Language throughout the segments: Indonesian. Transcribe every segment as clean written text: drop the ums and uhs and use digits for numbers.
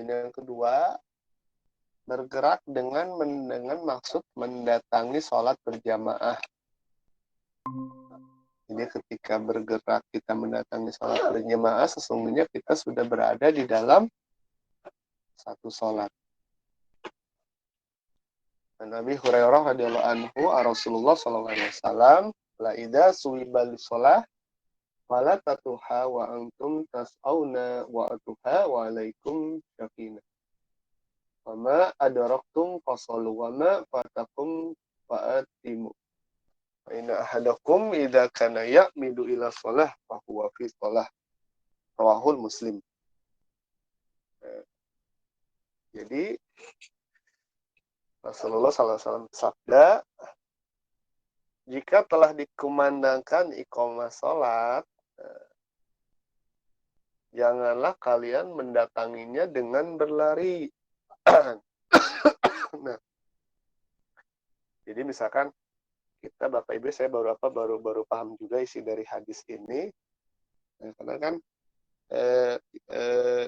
Dan yang kedua, bergerak dengan maksud mendatangi sholat berjamaah. Jadi ketika bergerak kita mendatangi sholat berjamaah, sesungguhnya kita sudah berada di dalam satu sholat. Dan Nabi Hurairah radhiyallahu anhu, Rasulullah sallallahu alaihi wasallam, la idza suwibal shalah fala tatuha wa antum tas'auna wa atuha wa alaikum sakinah. Wa ma adraktum fasallu wa ma fatakum fa'atimu. Wa inna ahadakum idza kana ya'midu ila shalah fa huwa fi shalah. Rawahul Muslim. Jadi Rasulullah SAW sabda, jika telah dikumandangkan iqamah salat, janganlah kalian mendatanginya dengan berlari. Nah, jadi misalkan kita Bapak Ibu, saya baru paham juga isi dari hadis ini. Nah, karena kan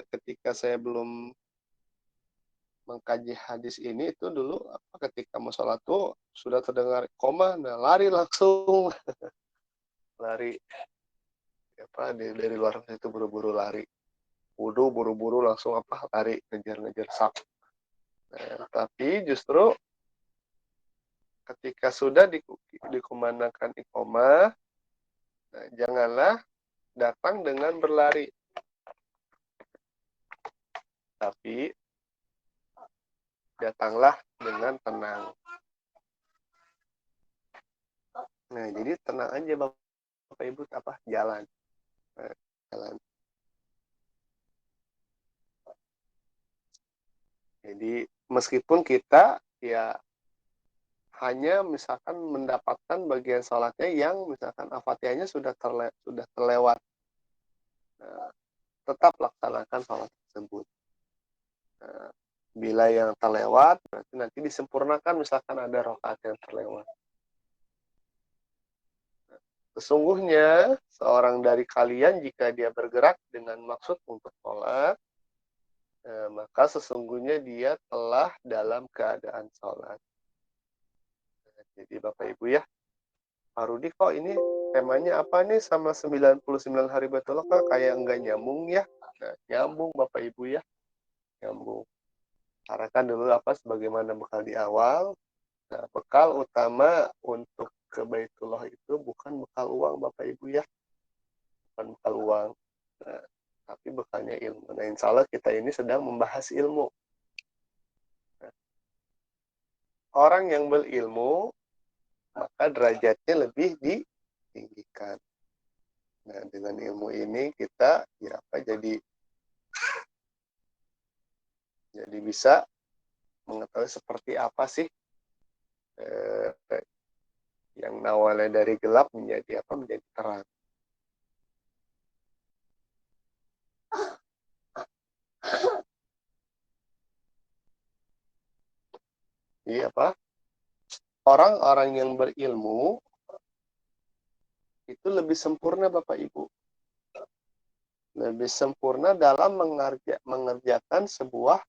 ketika saya belum mengkaji hadis ini itu dulu ketika mau sholat tuh sudah terdengar koma, nah lari langsung lari dari luar itu buru-buru lari, wudu buru-buru langsung lari ngejar sak. Nah, tapi justru ketika sudah dikumandangkan iqamah, nah, janganlah datang dengan berlari, tapi datanglah dengan tenang. Nah, jadi tenang aja Bapak Ibu, jalan. Nah, jalan. Jadi meskipun kita ya hanya misalkan mendapatkan bagian sholatnya yang misalkan Al-Fatihahnya sudah terlewat, nah, tetap laksanakan sholat tersebut. Nah, bila yang terlewat, berarti nanti disempurnakan misalkan ada rakaat yang terlewat. Sesungguhnya seorang dari kalian jika dia bergerak dengan maksud untuk sholat, maka sesungguhnya dia telah dalam keadaan sholat. Jadi Bapak Ibu ya, Pak Rudi kok ini temanya apa nih sama 99 hari Baitul Lokal kayak enggak nyambung ya? Nah, nyambung Bapak Ibu ya, nyambung. Karena kan dulu sebagaimana bekal di awal, nah, bekal utama untuk ke Baitullah itu bukan bekal uang Bapak Ibu ya, bukan bekal uang, nah, tapi bekalnya ilmu. Nah, insya Allah kita ini sedang membahas ilmu. Nah, orang yang berilmu maka derajatnya lebih ditinggikan. Nah, dengan ilmu ini kita jadi bisa mengetahui seperti apa sih yang awalnya dari gelap menjadi terang. Jadi orang-orang yang berilmu itu lebih sempurna Bapak Ibu. Lebih sempurna dalam mengerjakan sebuah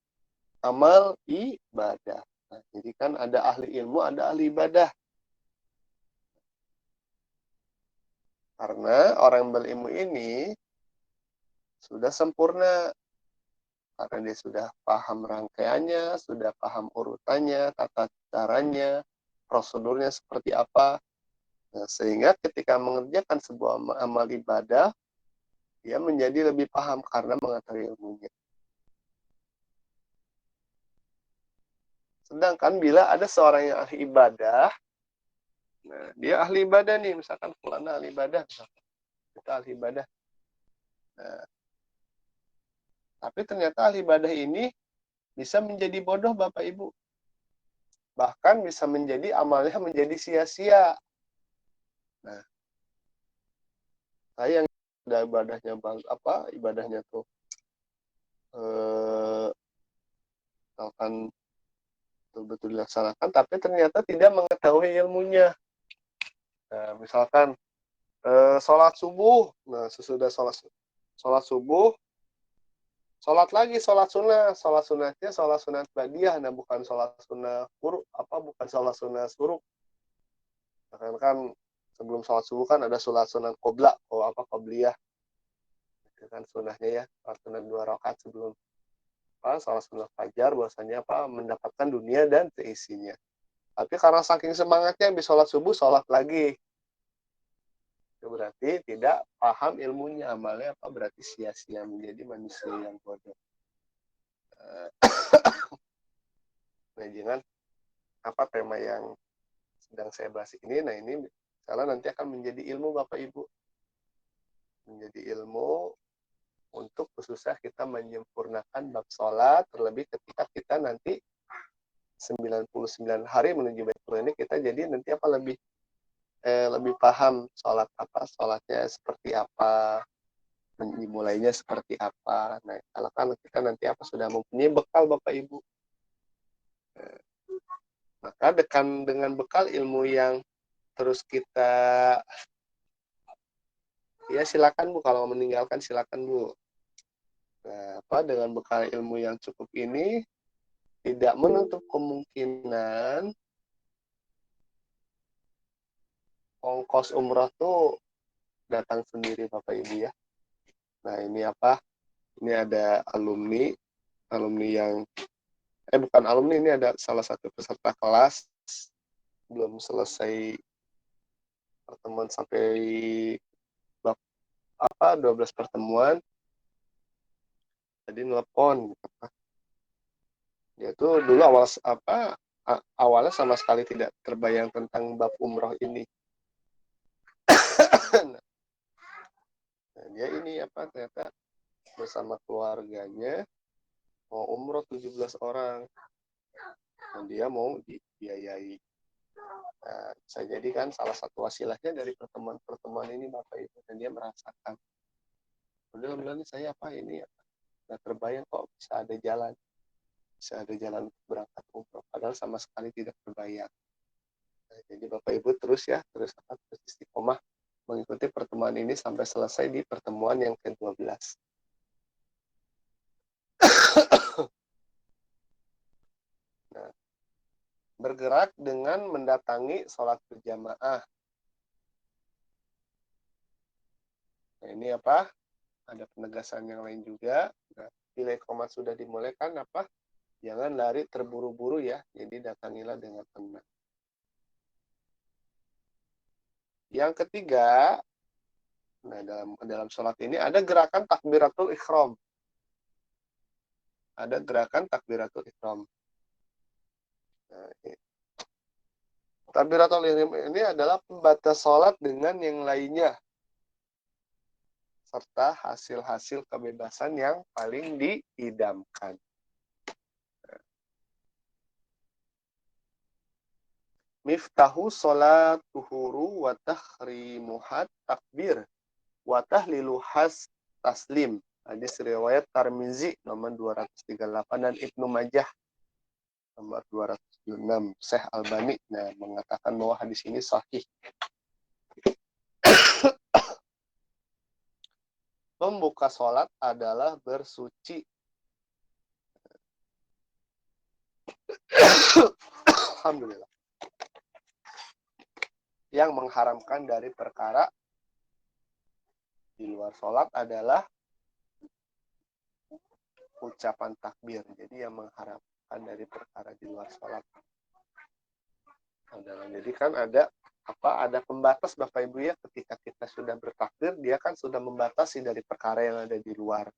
amal ibadah. Nah, jadi kan ada ahli ilmu, ada ahli ibadah. Karena orang berilmu ini sudah sempurna. Karena dia sudah paham rangkaiannya, sudah paham urutannya, tata caranya, prosedurnya seperti apa. Nah, sehingga ketika mengerjakan sebuah amal ibadah, dia menjadi lebih paham karena mengetahui ilmunya. Sedangkan bila ada seorang yang ahli ibadah, nah, dia ahli ibadah nih, misalkan fulana ahli ibadah, misalkan kita ahli ibadah. Nah, tapi ternyata ahli ibadah ini bisa menjadi bodoh Bapak Ibu. Bahkan bisa menjadi amalnya menjadi sia-sia. Nah, saya yang sudah ibadahnya tuh misalkan betul-betul dilaksanakan, tapi ternyata tidak mengetahui ilmunya. Nah, misalkan sholat subuh, nah sesudah sholat subuh Sholat lagi, sholat sunnah. Sholat sunnahnya sholat sunat badiah, nah bukan sholat sunnah bukan sholat sunnah suruh. Karena kan sebelum sholat subuh kan ada sholat sunat qobla, qobliyah. Itu kan sunnahnya ya, sholat sunat 2 rakaat sebelum sholat sunat fajar, bahwasanya mendapatkan dunia dan seisinya. Tapi karena saking semangatnya habis sholat subuh, sholat lagi. Itu berarti tidak paham ilmunya, amalnya berarti sia-sia, menjadi manusia yang bodoh. Nah, jangan tema yang sedang saya bahas ini. Nah, ini misalnya nanti akan menjadi ilmu Bapak Ibu. Menjadi ilmu untuk khususnya kita menyempurnakan bab sholat, terlebih ketika kita nanti 99 hari menuju Baitul ini, kita jadi nanti lebih paham sholatnya seperti apa, dimulainya seperti apa. Nah, kalau kan kita nanti sudah mempunyai bekal Bapak Ibu, maka dengan bekal ilmu yang terus kita, ya silakan Bu, kalau meninggalkan silakan Bu. Nah, dengan bekal ilmu yang cukup ini tidak menutup kemungkinan ongkos umroh tuh datang sendiri Bapak Ibu ya. Nah, ini ini ada alumni yang bukan alumni, ini ada salah satu peserta kelas belum selesai pertemuan sampai 12 pertemuan, jadi nelpon. Dia tuh dulu awalnya sama sekali tidak terbayang tentang bab umroh ini. Nah, dia ini ternyata bersama keluarganya mau umroh 17 orang. Dan dia mau dibiayai. Nah, bisa jadi kan salah satu wasilahnya dari pertemuan ini Bapak Ibu, dan dia merasakan, mudah-mudahan saya nggak terbayang kok bisa ada jalan untuk berangkat umroh, padahal sama sekali tidak terbayang. Nah, jadi Bapak Ibu terus istiqomah mengikuti pertemuan ini sampai selesai di pertemuan yang ke-12. Nah, bergerak dengan mendatangi sholat berjamaah. Nah, ini ada penegasan yang lain juga. Nah, bila iqamah sudah dimulai kan jangan lari terburu-buru ya, jadi datangilah dengan tenang. Yang ketiga, nah dalam sholat ini ada gerakan takbiratul ihram. Ada gerakan takbiratul ihram. Nah, takbiratul ihram ini adalah pembatas sholat dengan yang lainnya, serta hasil-hasil kebebasan yang paling diidamkan. Miftahu sholat tuhuru wa tahrimuhat takbir wa tahliluhas taslim. Hadis riwayat Tirmizi nomor 238 dan Ibnu Majah nomor 206. Syekh Albani mengatakan bahwa hadis ini sahih. Pembuka sholat adalah bersuci. Alhamdulillah. Yang mengharamkan dari perkara di luar sholat adalah ucapan takbir. Jadi yang mengharamkan dari perkara di luar sholat adalah, jadi kan ada pembatas Bapak Ibu ya, ketika kita sudah bertakbir, dia kan sudah membatasi dari perkara yang ada di luar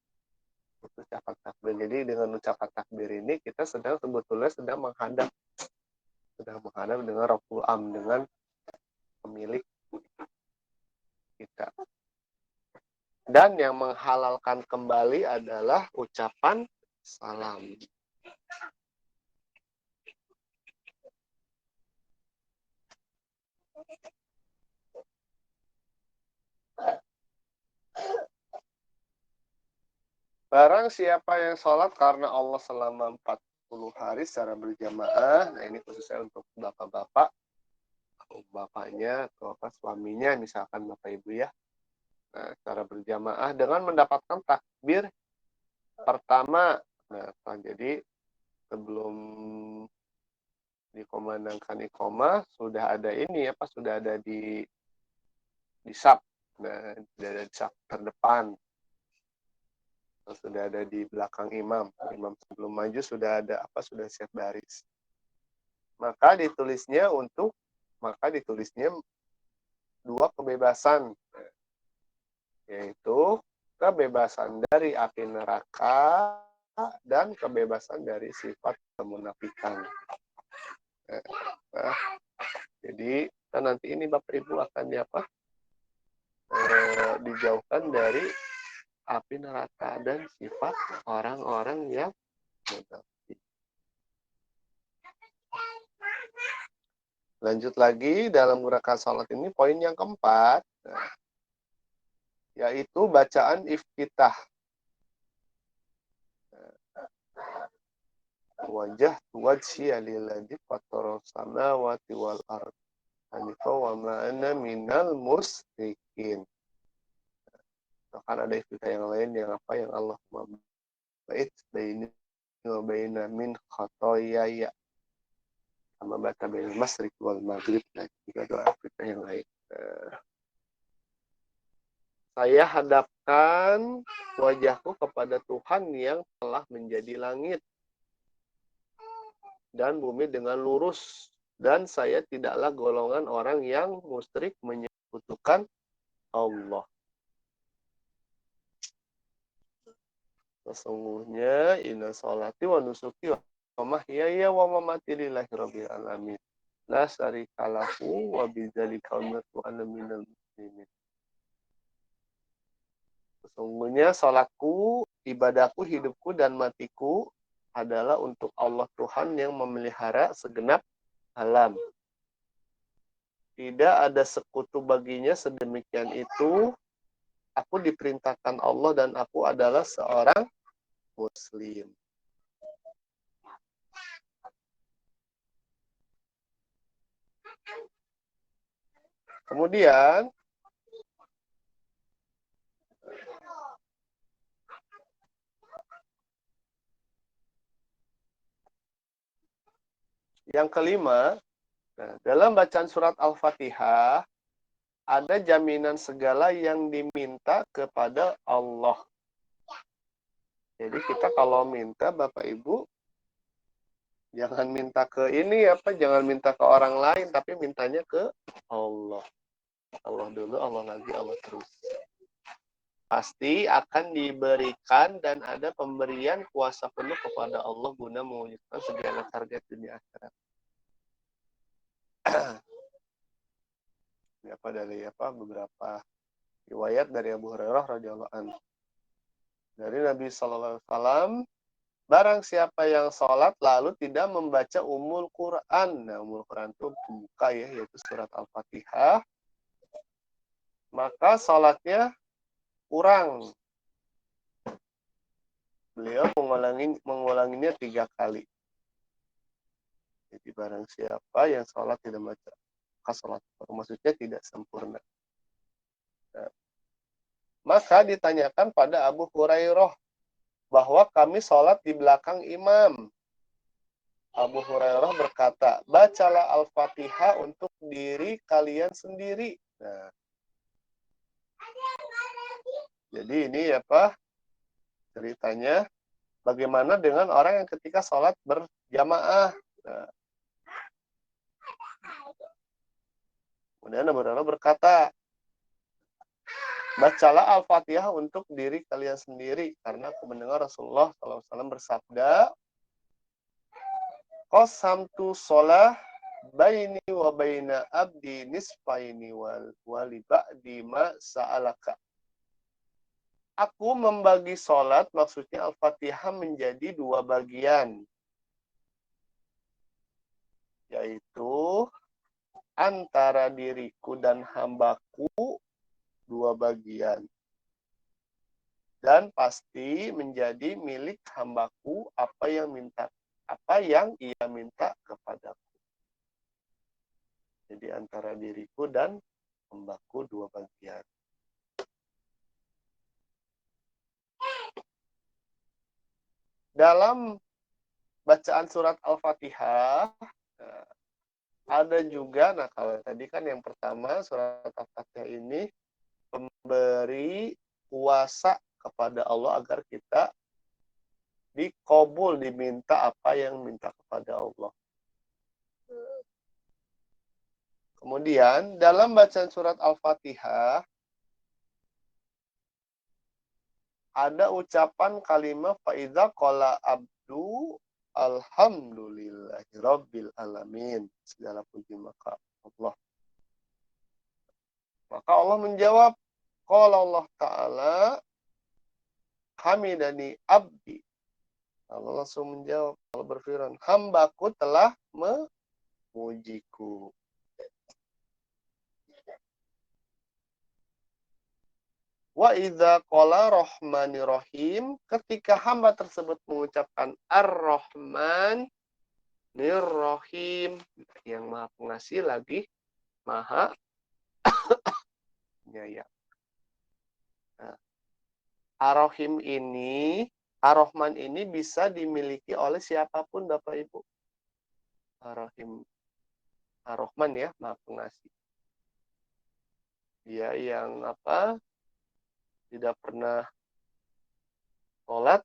ucapan takbir. Jadi dengan ucapan takbir ini kita sebetulnya sedang menghadap dengan Rabbul Am, dengan pemilik kita. Dan yang menghalalkan kembali adalah ucapan salam. Barang siapa yang sholat karena Allah selama 40 hari secara berjamaah, nah ini khususnya untuk bapak-bapak, bapaknya atau suaminya, misalkan Bapak Ibu ya, nah, secara berjamaah dengan mendapatkan takbir pertama, nah jadi sebelum dikomandangkan iqomah sudah ada ini apa sudah ada di saf. Nah, sudah ada di saf terdepan. Sudah ada di belakang imam. Imam sebelum maju sudah ada apa sudah siap baris. Maka ditulisnya dua kebebasan, yaitu kebebasan dari api neraka dan kebebasan dari sifat kemunafikan. Nah, jadi nanti ini Bapak Ibu akan dijauhkan dari api neraka dan sifat orang-orang yang munafik. Lanjut lagi dalam gerakan sholat ini poin yang keempat, yaitu bacaan iftitah. Wajah wajhiya lilladzi fatara samawati wal ard hanifa wa ma ana minal musyrikin. Akan ada iftitah yang lain yang Allah bait baini wa baina min khotoyaya sama baca bainal masyriq wal maghrib. Nah, juga doa iftitah yang lain. Saya hadapkan wajahku kepada Tuhan yang telah menjadi langit dan bumi dengan lurus. Dan saya tidaklah golongan orang yang musyrik menyekutukan Allah. Sesungguhnya inna sholati wa nusuki wa mahyaya wa mamati lillahi rabbil alamin. La syarika lahu wa bidzalika umirtu ana minal muslimin. Sesungguhnya salatku, ibadahku, hidupku dan matiku adalah untuk Allah Tuhan yang memelihara segenap alam. Tidak ada sekutu baginya, sedemikian itu aku diperintahkan Allah dan aku adalah seorang muslim. Kemudian yang kelima, dalam bacaan surat Al-Fatihah ada jaminan segala yang diminta kepada Allah. Jadi kita kalau minta Bapak Ibu jangan minta ke ini jangan minta ke orang lain tapi mintanya ke Allah. Allah dulu, Allah lagi, Allah terus. Pasti akan diberikan dan ada pemberian kuasa penuh kepada Allah guna mewujudkan segala target dunia akhirat. Ini dari beberapa riwayat dari Abu Hurairah radhiyallahu anhu. Dari Nabi sallallahu alaihi wasallam, barang siapa yang sholat lalu tidak membaca Ummul Quran. Nah, Ummul Quran itu buka yaitu surat Al-Fatihah. Maka sholatnya kurang. Beliau mengulanginya 3 kali. Jadi barang siapa yang sholat tidak baca, maka sholat maksudnya tidak sempurna. Nah, maka ditanyakan pada Abu Hurairah bahwa kami sholat di belakang imam. Abu Hurairah berkata, bacalah Al-Fatihah untuk diri kalian sendiri. Nah, jadi ini ceritanya bagaimana dengan orang yang ketika sholat berjamaah. Nah, kemudian Abu Hurairah berkata, bacalah Al-Fatihah untuk diri kalian sendiri. Karena aku mendengar Rasulullah SAW bersabda, qasamtu sholah baini wa baina abdi nisfaini wali ba'di ma sa'alaka. Aku membagi sholat, maksudnya Al-Fatihah menjadi 2 bagian. Yaitu antara diriku dan hambaku 2 bagian. Dan pasti menjadi milik hambaku apa yang ia minta kepadaku. Jadi antara diriku dan hambaku 2 bagian. dalam bacaan surat Al-Fatihah ada juga, nah kalau tadi kan yang pertama surat Al-Fatihah ini memberi kuasa kepada Allah agar kita dikabul, diminta apa yang minta kepada Allah. Kemudian dalam bacaan surat Al-Fatihah ada ucapan kalimat faidza qala abdu alhamdulillahirabbil alamin. Segala puji maka Allah. Maka Allah menjawab, qala Allah Ta'ala hamidani abdi. Allah langsung menjawab, Allah berfirman, hambaku telah memujiku. Wa idza qala rahmani rahim, ketika hamba tersebut mengucapkan ar-rahman nir-rahim, yang maha pengasih lagi maha penyayang. Nah, ar-rahim ini, ar-rahman ini bisa dimiliki oleh siapapun Bapak Ibu. Ar-rahim, ar-rahman ya, maha pengasih. Dia yang apa? Tidak pernah sholat,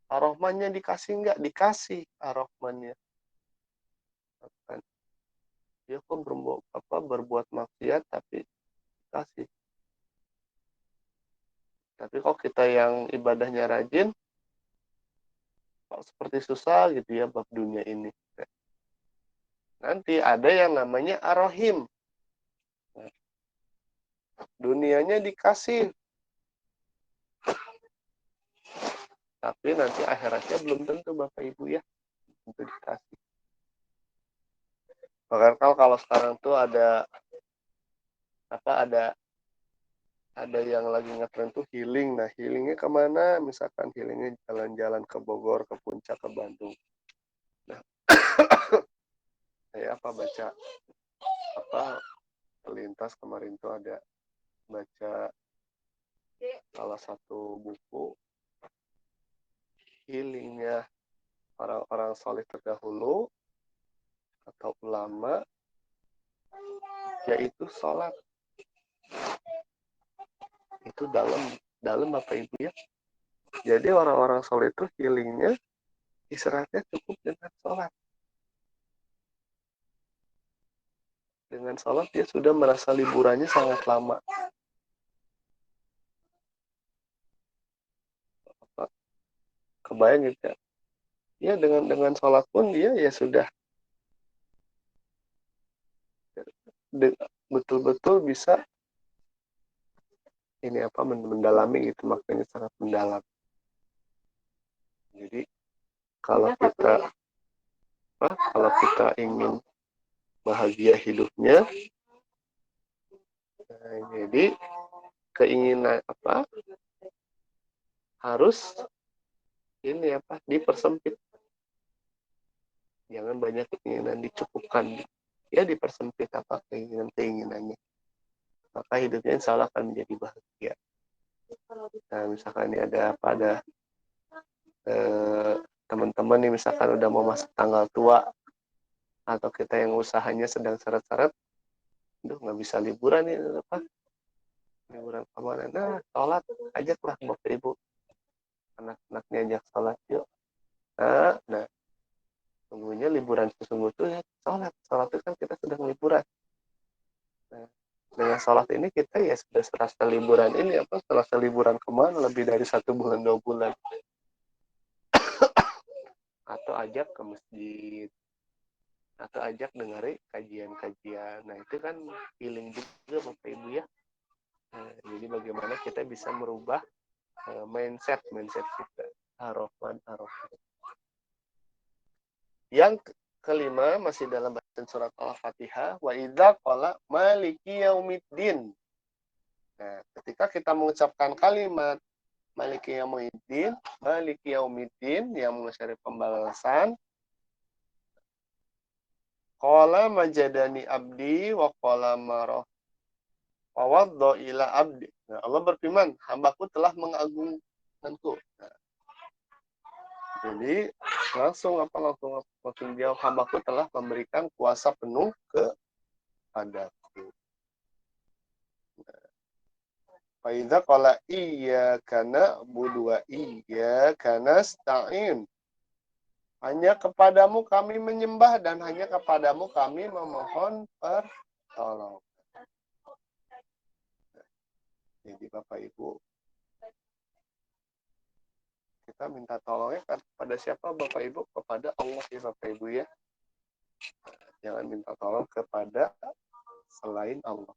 ar-rahmannya dikasih enggak? Dikasih ar-rahmannya. Dia kok berbuat maksiat tapi dikasih. Tapi kok kita yang ibadahnya rajin, kok seperti susah gitu ya bab dunia ini. Nanti ada yang namanya ar-rahim. Dunianya dikasih, tapi nanti akhiratnya belum tentu Bapak Ibu ya, untuk dikasih. Bahkan kalau sekarang tuh ada yang lagi ngetren tuh healing. Nah, healingnya kemana? Misalkan healingnya jalan-jalan ke Bogor, ke Puncak, ke Bandung. Nah, saya baca pelintas kemarin tuh ada baca salah satu buku healingnya orang-orang soleh terdahulu atau ulama, yaitu sholat. Itu dalam Bapak Ibu ya. Jadi orang-orang soleh itu healingnya istirahatnya cukup dengan sholat. Dengan sholat dia sudah merasa liburannya sangat lama. Kebayang gitu ya. Ya dengan sholat pun dia ya sudah betul-betul bisa ini mendalami gitu, maknanya sangat mendalam. Jadi kalau kita ingin bahagia hidupnya, nah, jadi keinginan harus ini dipersempit. Jangan banyak keinginan, dicukupkan. Ya dipersempit keinginannya. Maka hidupnya insya Allah akan menjadi bahagia. Nah, misalkan ini ada teman-teman nih misalkan udah mau masuk tanggal tua, atau kita yang usahanya sedang seret-seret, nggak bisa liburan nih, liburan kemana? Nah, sholat, ajaklah Bapak Ibu, anak-anaknya ajak sholat yuk. Nah, sungguhnya liburan sesungguhnya itu ya sholat itu kan kita sedang liburan. Nah, dengan sholat ini kita ya sudah serasa liburan ini serasa liburan kemana lebih dari 1 bulan 2 bulan. Atau ajak ke masjid, atau ajak dengerin kajian-kajian. Nah, itu kan healing juga Bapak Ibu ya. Nah, jadi bagaimana kita bisa merubah mindset kita. Ar-Rahman, Ar-Rahim. Yang kelima masih dalam bacaan surat Al-Fatihah, wa idza qala maliki yaumiddin. Nah, ketika kita mengucapkan kalimat maliki yaumiddin yang mengasyari pembalasan, qala majadani abdi wa qala mawadda ila abdi. Nah, Allah berfirman, hambaku telah tentu. Nah, jadi langsung jawab, hambaku telah memberikan kuasa penuh kepadaku. Faiza qala iya kana budua iya kana sta'in. Hanya kepadamu kami menyembah dan hanya kepadamu kami memohon pertolongan. Jadi Bapak Ibu, kita minta tolongnya kepada siapa Bapak Ibu? Kepada Allah ya Bapak Ibu ya. Jangan minta tolong kepada selain Allah.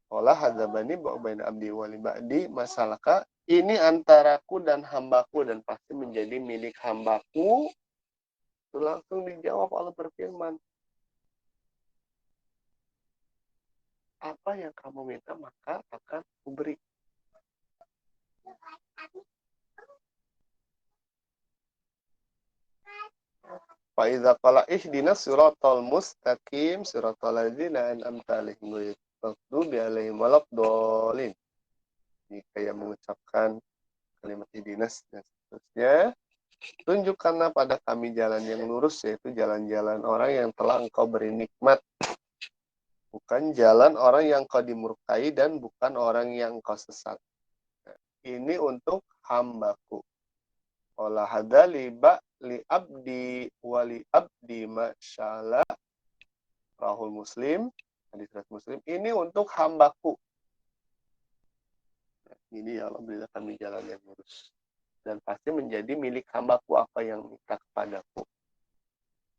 Allah hadzabani ba'baina abdi wali ba'di masalaka. Ini antaraku dan hambaku dan pasti menjadi milik hambaku. Itu langsung dijawab, Allah berfirman, apa yang kamu minta maka akan kuberi. Faiza qala ihdinas siratal mustaqim siratal ladzina an'amta alaihim ghairil maghdubi alaihim waladdallin. Jika yang mengucapkan kalimat ihdinas dan seterusnya, tunjukkanlah pada kami jalan yang lurus, yaitu jalan-jalan orang yang telah engkau beri nikmat. Bukan jalan orang yang kau dimurkai dan bukan orang yang kau sesat. Ini untuk hambaku. Olah hadza li abdi wali abdi masyaallah. Rahul Muslim, hadis Muslim. Ini untuk hambaku. Ini ya Allah berilah kami jalan yang lurus. Dan pasti menjadi milik hambaku apa yang minta kepadaku.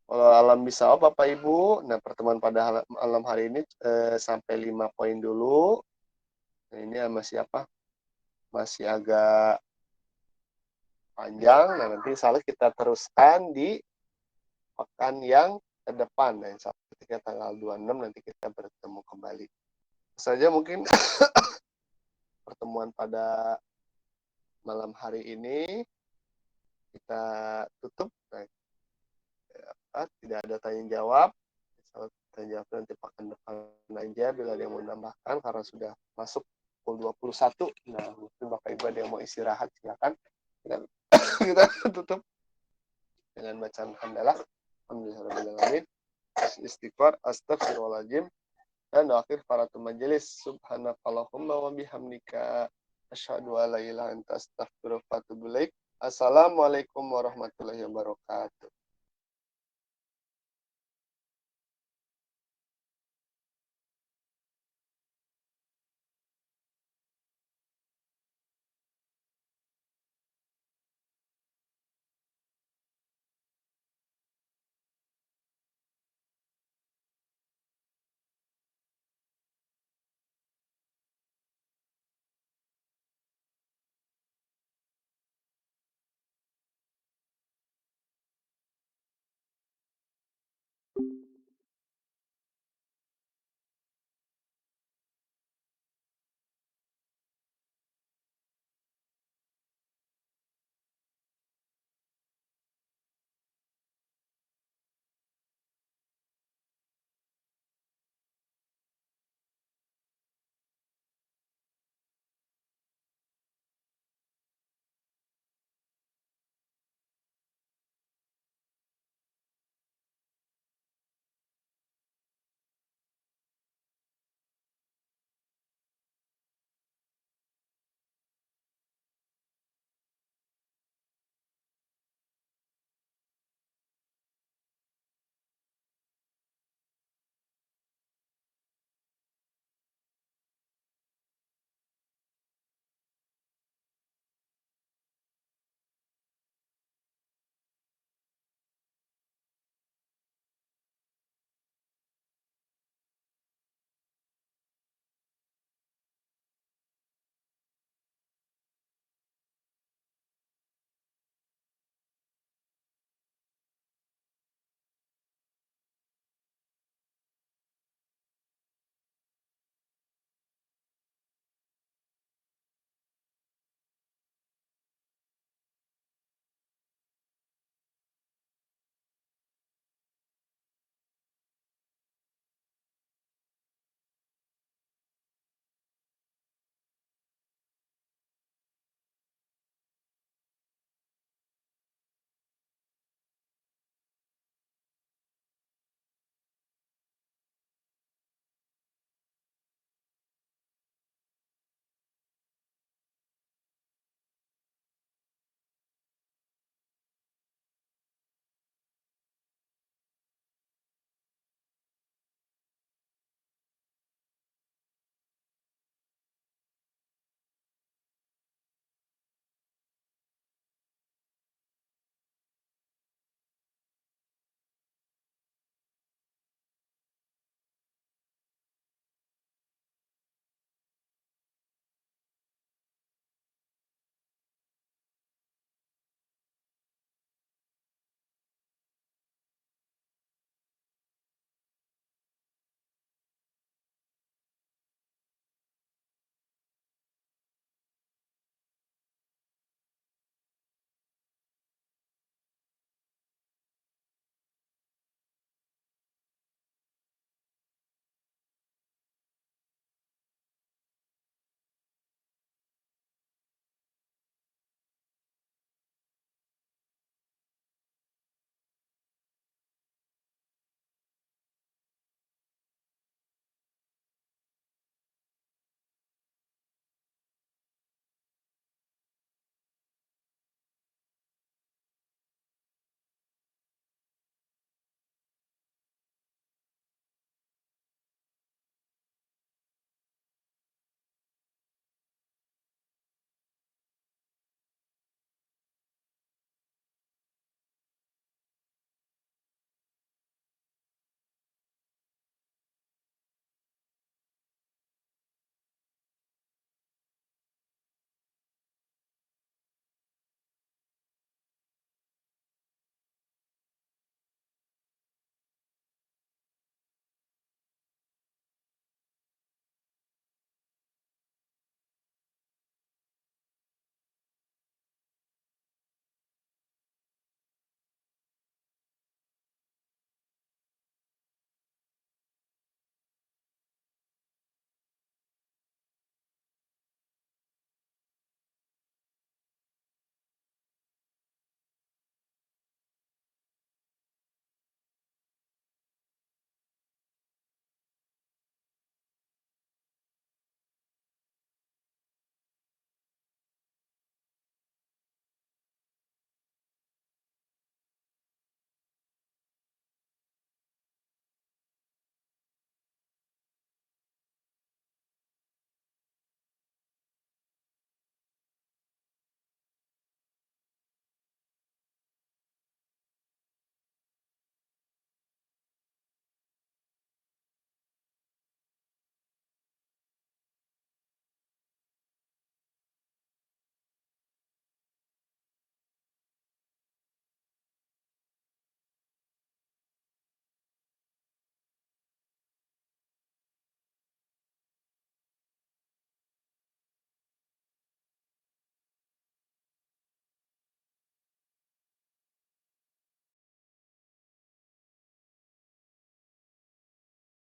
Kalau alam bisa Bapak Ibu, nah pertemuan pada malam hari ini sampai 5 poin dulu. Nah, ini masih apa? Masih agak panjang. Nah, nanti salah kita teruskan di pekan yang ke depan. Nah, ketika tanggal 26 nanti kita bertemu kembali. Saja mungkin pertemuan pada malam hari ini kita tutup. Nah, tidak ada tanya jawab. Kalau tanya jawab nanti pekan depan aja bila ada yang mau menambahkan karena sudah masuk pukul 21. Nah, mungkin Bapak Ibu ada yang mau istirahat silakan. Kita tutup dengan bacaan hamdalah. Alhamdulillahirabbil istighfar, astagfirullahaladzim, dan akhir paratul majelis. Subhanakallahumma wa bihamdika asyhadu an la ilaha illa anta astaghfiruka wa atubu ilaik. Assalamualaikum warahmatullahi wabarakatuh.